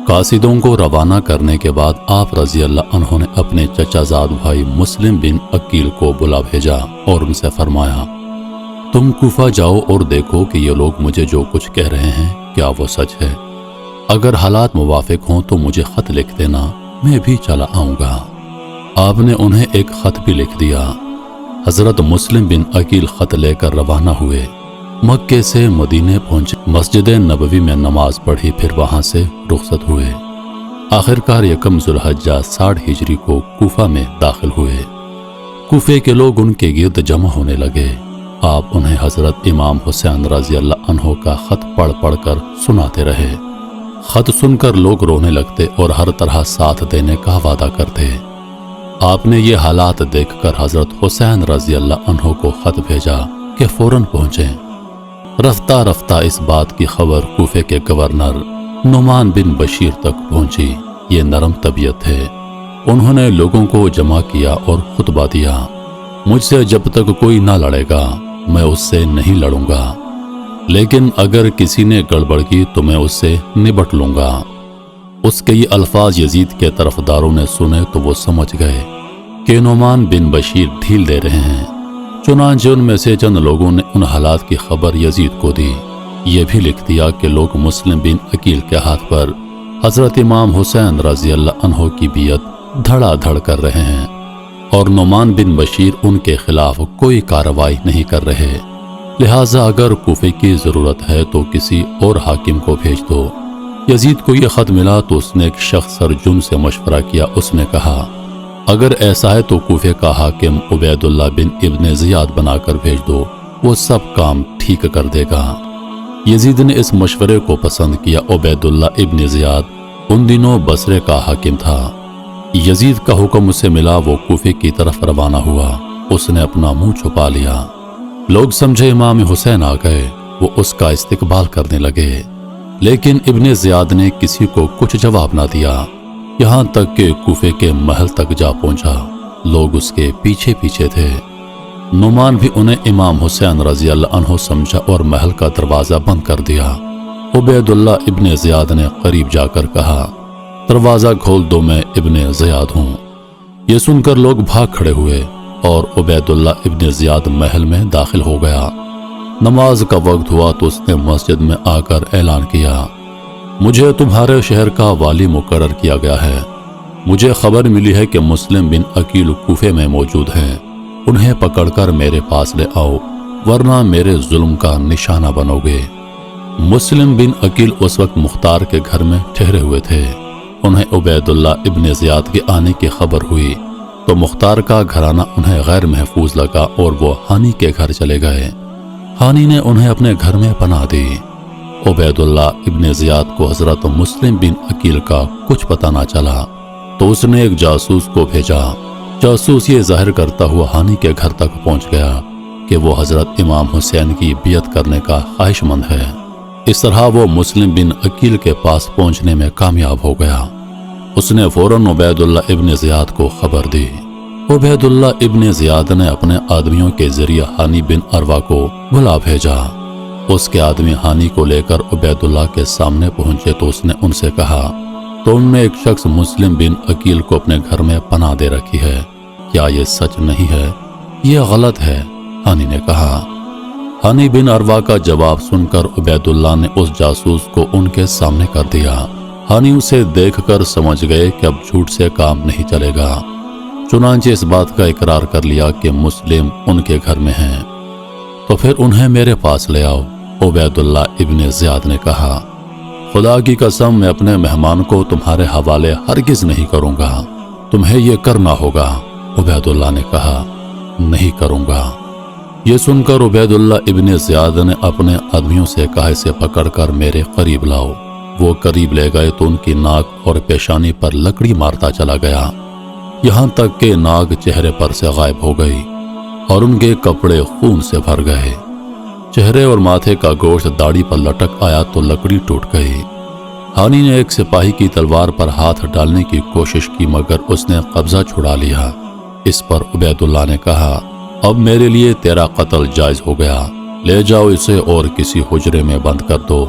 قاصدوں کو روانہ کرنے کے بعد آپ رضی اللہ عنہ نے اپنے چچا زاد بھائی مسلم بن عقیل کو بلا بھیجا اور ان سے فرمایا، تم کوفہ جاؤ اور دیکھو کہ یہ لوگ مجھے جو کچھ کہہ رہے ہیں کیا وہ سچ ہے۔ اگر حالات موافق ہوں تو مجھے خط لکھ دینا، میں بھی چلا آؤں گا۔ آپ نے انہیں ایک خط بھی لکھ دیا۔ حضرت مسلم بن عقیل خط لے کر روانہ ہوئے، مکے سے مدینے پہنچے، مسجد نبوی میں نماز پڑھی، پھر وہاں سے رخصت ہوئے۔ آخرکار یکم ذوالحجہ 60 ہجری کو کوفہ میں داخل ہوئے۔ کوفے کے لوگ ان کے گرد جمع ہونے لگے۔ آپ انہیں حضرت امام حسین رضی اللہ عنہ کا خط پڑھ پڑھ کر سناتے رہے۔ خط سن کر لوگ رونے لگتے اور ہر طرح ساتھ دینے کا وعدہ کرتے۔ آپ نے یہ حالات دیکھ کر حضرت حسین رضی اللہ عنہ کو خط بھیجا کہ فوراً پہنچیں۔ رفتہ رفتہ اس بات کی خبر کوفے کے گورنر نعمان بن بشیر تک پہنچی۔ یہ نرم طبیعت تھے۔ انہوں نے لوگوں کو جمع کیا اور خطبہ دیا، مجھ سے جب تک کوئی نہ لڑے گا میں اس سے نہیں لڑوں گا، لیکن اگر کسی نے گڑبڑ کی تو میں اس سے نبٹ لوں گا۔ اس کے یہ الفاظ یزید کے طرفداروں نے سنے تو وہ سمجھ گئے کہ نعمان بن بشیر ڈھیل دے رہے ہیں۔ چنانچہ ان میں سے چند لوگوں نے ان حالات کی خبر یزید کو دی۔ یہ بھی لکھ دیا کہ لوگ مسلم بن عقیل کے ہاتھ پر حضرت امام حسین رضی اللہ عنہ کی بیعت دھڑا دھڑ کر رہے ہیں، اور نعمان بن بشیر ان کے خلاف کوئی کارروائی نہیں کر رہے، لہٰذا اگر کوفے کی ضرورت ہے تو کسی اور حاکم کو بھیج دو۔ یزید کو یہ خط ملا تو اس نے ایک شخص سرجن سے مشورہ کیا۔ اس نے کہا، اگر ایسا ہے تو کوفے کا حاکم عبید اللہ بن ابن زیاد بنا کر بھیج دو، وہ سب کام ٹھیک کر دے گا۔ یزید نے اس مشورے کو پسند کیا۔ عبید اللہ ابن زیاد ان دنوں بصرے کا حاکم تھا۔ یزید کا حکم اسے ملا، وہ کوفے کی طرف روانہ ہوا۔ اس نے اپنا منہ چھپا لیا۔ لوگ سمجھے امام حسین آ گئے، وہ اس کا استقبال کرنے لگے، لیکن ابن زیاد نے کسی کو کچھ جواب نہ دیا، یہاں تک کہ کوفے کے محل تک جا پہنچا۔ لوگ اس کے پیچھے پیچھے تھے۔ نعمان بھی انہیں امام حسین رضی اللہ عنہ سمجھا اور محل کا دروازہ بند کر دیا۔ عبید اللہ ابن زیاد نے قریب جا کر کہا، دروازہ کھول دو، میں ابن زیاد ہوں۔ یہ سن کر لوگ بھاگ کھڑے ہوئے اور عبید اللہ ابن زیاد محل میں داخل ہو گیا۔ نماز کا وقت ہوا تو اس نے مسجد میں آ کر اعلان کیا، مجھے تمہارے شہر کا والی مقرر کیا گیا ہے۔ مجھے خبر ملی ہے کہ مسلم بن عقیل کوفے میں موجود ہیں، انہیں پکڑ کر میرے پاس لے آؤ، ورنہ میرے ظلم کا نشانہ بنو گے۔ مسلم بن عقیل اس وقت مختار کے گھر میں ٹھہرے ہوئے تھے۔ انہیں عبید اللہ ابن زیاد کے آنے کی خبر ہوئی تو مختار کا گھرانہ انہیں غیر محفوظ لگا اور وہ ہانی کے گھر چلے گئے۔ ہانی نے انہیں اپنے گھر میں پناہ دی۔ عبید اللہ ابن زیاد کو حضرت مسلم بن عقیل کا کچھ پتہ نہ چلا تو اس نے ایک جاسوس کو بھیجا۔ جاسوس یہ ظاہر کرتا ہوا ہانی کے گھر تک پہنچ گیا کہ وہ حضرت امام حسین کی بیعت کرنے کا خواہش مند ہے۔ اس طرح وہ مسلم بن عقیل کے پاس پہنچنے میں کامیاب ہو گیا۔ اس نے فوراً عبید اللہ ابن زیاد کو خبر دی۔ عبید اللہ ابن زیاد نے اپنے آدمیوں کے ذریعے ہانی بن عروہ کو بلا بھیجا۔ اس کے آدمی ہانی کو لے کر عبید اللہ کے سامنے پہنچے تو اس نے ان سے کہا، تم نے ایک شخص مسلم بن عقیل کو اپنے گھر میں پناہ دے رکھی ہے، کیا یہ سچ نہیں ہے؟ یہ غلط ہے، ہانی نے کہا۔ ہانی بن عروہ کا جواب سن کر عبید اللہ نے اس جاسوس کو ان کے سامنے کر دیا۔ ہانی اسے دیکھ کر سمجھ گئے کہ اب جھوٹ سے کام نہیں چلے گا، چنانچہ اس بات کا اقرار کر لیا کہ مسلم ان کے گھر میں ہیں۔ تو پھر انہیں میرے پاس لے آؤ، عبید اللہ ابن زیاد نے کہا۔ خدا کی قسم، میں اپنے مہمان کو تمہارے حوالے ہرگز نہیں کروں گا، تمہیں یہ کرنا ہوگا۔ عبید اللہ نے کہا، نہیں کروں گا۔ یہ سن کر عبید اللہ ابن زیاد نے اپنے آدمیوں سے کہا، اسے پکڑ کر میرے قریب لاؤ۔ وہ قریب لے گئے تو ان کی ناک اور پیشانی پر لکڑی مارتا چلا گیا، یہاں تک کہ ناک چہرے پر سے غائب ہو گئی اور ان کے کپڑے خون سے بھر گئے۔ چہرے اور ماتھے کا گوشت داڑھی پر لٹک آیا تو لکڑی ٹوٹ گئی۔ ہانی نے ایک سپاہی کی تلوار پر ہاتھ ڈالنے کی کوشش کی مگر اس نے قبضہ چھڑا لیا۔ اس پر عبید اللہ نے کہا، اب میرے لیے تیرا قتل جائز ہو گیا، لے جاؤ اسے اور کسی حجرے میں بند کر دو۔